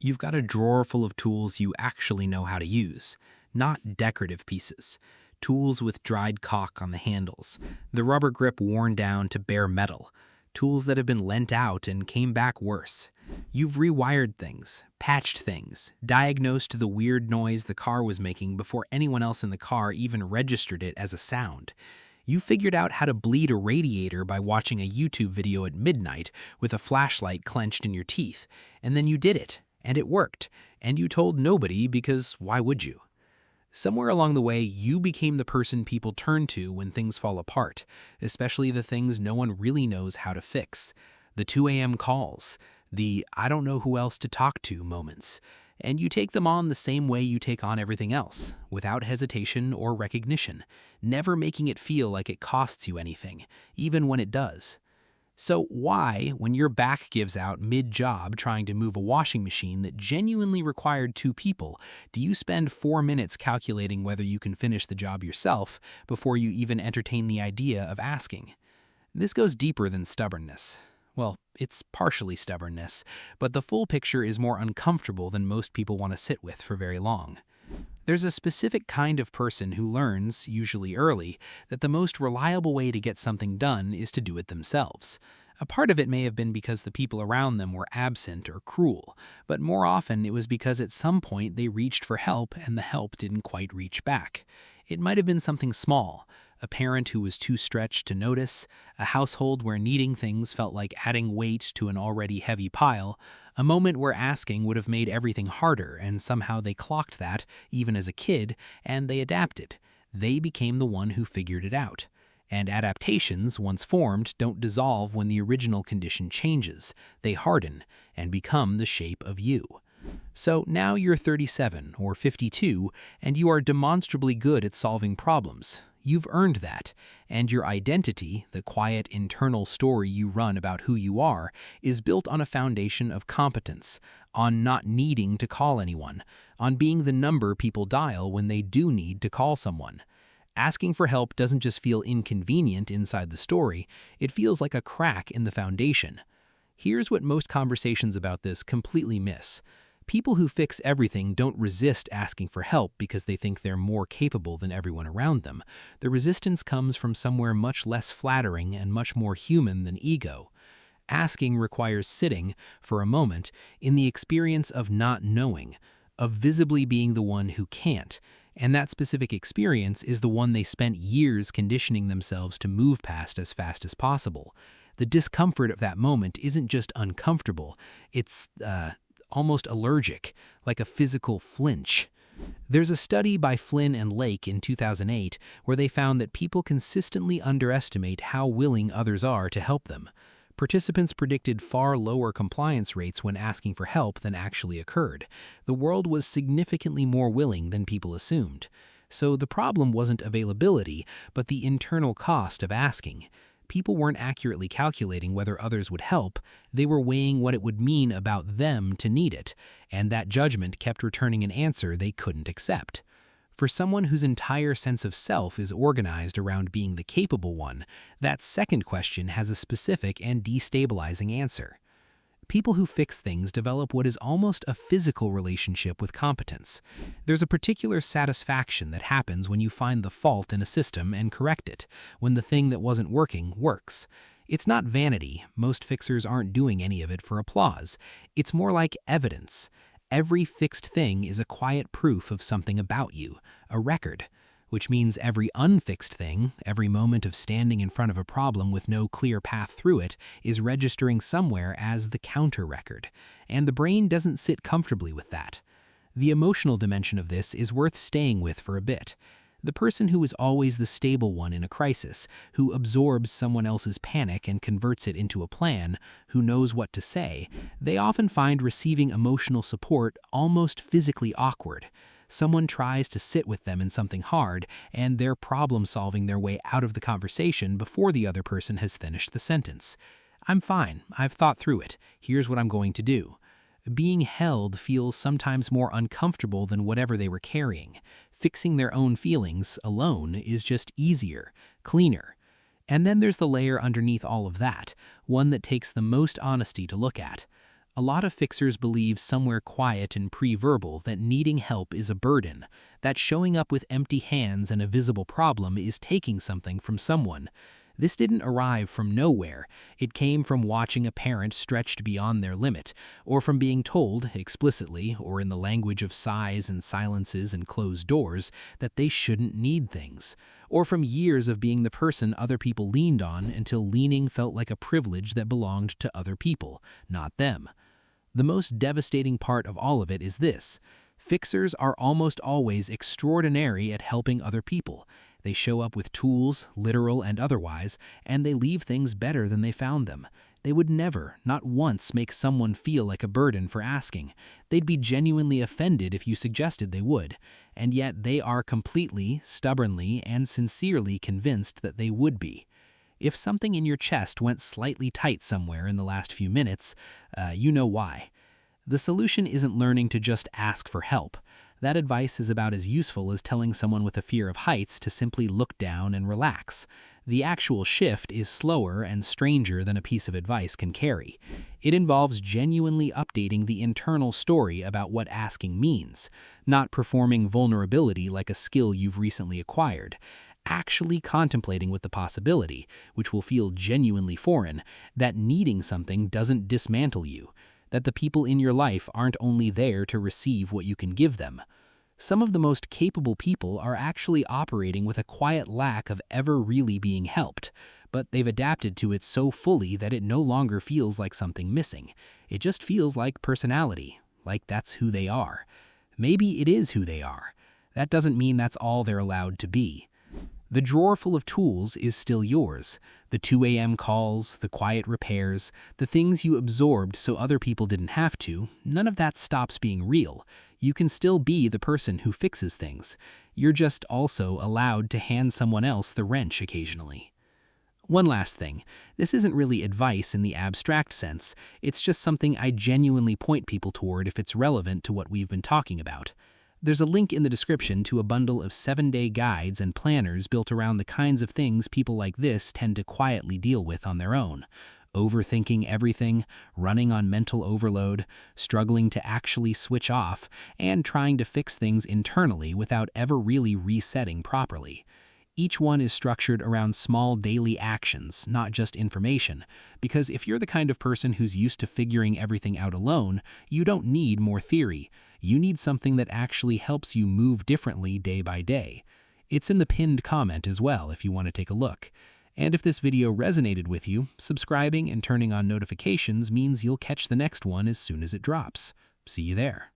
You've got a drawer full of tools you actually know how to use, not decorative pieces. Tools with dried caulk on the handles, the rubber grip worn down to bare metal, tools that have been lent out and came back worse. You've rewired things, patched things, diagnosed the weird noise the car was making before anyone else in the car even registered it as a sound. You figured out how to bleed a radiator by watching a YouTube video at midnight with a flashlight clenched in your teeth, and then you did it, and it worked, and you told nobody because why would you? Somewhere along the way, you became the person people turn to when things fall apart, especially the things no one really knows how to fix. The 2 a.m. calls, the I don't know who else to talk to moments, and you take them on the same way you take on everything else, without hesitation or recognition, never making it feel like it costs you anything, even when it does. So why, when your back gives out mid-job trying to move a washing machine that genuinely required 2 people, do you spend 4 minutes calculating whether you can finish the job yourself before you even entertain the idea of asking? This goes deeper than stubbornness. Well, it's partially stubbornness, but the full picture is more uncomfortable than most people want to sit with for very long. There's a specific kind of person who learns, usually early, that the most reliable way to get something done is to do it themselves. A part of it may have been because the people around them were absent or cruel, but more often it was because at some point they reached for help and the help didn't quite reach back. It might have been something small, a parent who was too stretched to notice, a household where needing things felt like adding weight to an already heavy pile, a moment where asking would have made everything harder and somehow they clocked that, even as a kid, and they adapted. They became the one who figured it out. And adaptations, once formed, don't dissolve when the original condition changes. They harden and become the shape of you. So now you're 37 or 52 and you are demonstrably good at solving problems. You've earned that, and your identity, the quiet internal story you run about who you are, is built on a foundation of competence, on not needing to call anyone, on being the number people dial when they do need to call someone. Asking for help doesn't just feel inconvenient inside the story, it feels like a crack in the foundation. Here's what most conversations about this completely miss. People who fix everything don't resist asking for help because they think they're more capable than everyone around them. The resistance comes from somewhere much less flattering and much more human than ego. Asking requires sitting, for a moment, in the experience of not knowing, of visibly being the one who can't, and that specific experience is the one they spent years conditioning themselves to move past as fast as possible. The discomfort of that moment isn't just uncomfortable, it's, almost allergic, like a physical flinch. There's a study by Flynn and Lake in 2008 where they found that people consistently underestimate how willing others are to help them. Participants predicted far lower compliance rates when asking for help than actually occurred. The world was significantly more willing than people assumed. So the problem wasn't availability, but the internal cost of asking. People weren't accurately calculating whether others would help, they were weighing what it would mean about them to need it, and that judgment kept returning an answer they couldn't accept. For someone whose entire sense of self is organized around being the capable one, that second question has a specific and destabilizing answer. People who fix things develop what is almost a physical relationship with competence. There's a particular satisfaction that happens when you find the fault in a system and correct it, when the thing that wasn't working works. It's not vanity, most fixers aren't doing any of it for applause. It's more like evidence. Every fixed thing is a quiet proof of something about you, a record. Which means every unfixed thing, every moment of standing in front of a problem with no clear path through it, is registering somewhere as the counter record, and the brain doesn't sit comfortably with that. The emotional dimension of this is worth staying with for a bit. The person who is always the stable one in a crisis, who absorbs someone else's panic and converts it into a plan, who knows what to say, they often find receiving emotional support almost physically awkward. Someone tries to sit with them in something hard, and they're problem-solving their way out of the conversation before the other person has finished the sentence. I'm fine, I've thought through it, here's what I'm going to do. Being held feels sometimes more uncomfortable than whatever they were carrying. Fixing their own feelings, alone, is just easier, cleaner. And then there's the layer underneath all of that, one that takes the most honesty to look at. A lot of fixers believe somewhere quiet and pre-verbal that needing help is a burden, that showing up with empty hands and a visible problem is taking something from someone. This didn't arrive from nowhere. It came from watching a parent stretched beyond their limit, or from being told, explicitly, or in the language of sighs and silences and closed doors, that they shouldn't need things, or from years of being the person other people leaned on until leaning felt like a privilege that belonged to other people, not them. The most devastating part of all of it is this: fixers are almost always extraordinary at helping other people. They show up with tools, literal and otherwise, and they leave things better than they found them. They would never, not once, make someone feel like a burden for asking. They'd be genuinely offended if you suggested they would, and yet they are completely, stubbornly, and sincerely convinced that they would be. If something in your chest went slightly tight somewhere in the last few minutes, you know why. The solution isn't learning to just ask for help. That advice is about as useful as telling someone with a fear of heights to simply look down and relax. The actual shift is slower and stranger than a piece of advice can carry. It involves genuinely updating the internal story about what asking means, not performing vulnerability like a skill you've recently acquired. Actually contemplating with the possibility, which will feel genuinely foreign, that needing something doesn't dismantle you, that the people in your life aren't only there to receive what you can give them. Some of the most capable people are actually operating with a quiet lack of ever really being helped, but they've adapted to it so fully that it no longer feels like something missing. It just feels like personality, like that's who they are. Maybe it is who they are. That doesn't mean that's all they're allowed to be. The drawer full of tools is still yours. The 2 a.m. calls, the quiet repairs, the things you absorbed so other people didn't have to, none of that stops being real. You can still be the person who fixes things. You're just also allowed to hand someone else the wrench occasionally. One last thing. This isn't really advice in the abstract sense. It's just something I genuinely point people toward if it's relevant to what we've been talking about. There's a link in the description to a bundle of 7-day guides and planners built around the kinds of things people like this tend to quietly deal with on their own. Overthinking everything, running on mental overload, struggling to actually switch off, and trying to fix things internally without ever really resetting properly. Each one is structured around small daily actions, not just information, because if you're the kind of person who's used to figuring everything out alone, you don't need more theory. You need something that actually helps you move differently day by day. It's in the pinned comment as well if you want to take a look. And if this video resonated with you, subscribing and turning on notifications means you'll catch the next one as soon as it drops. See you there.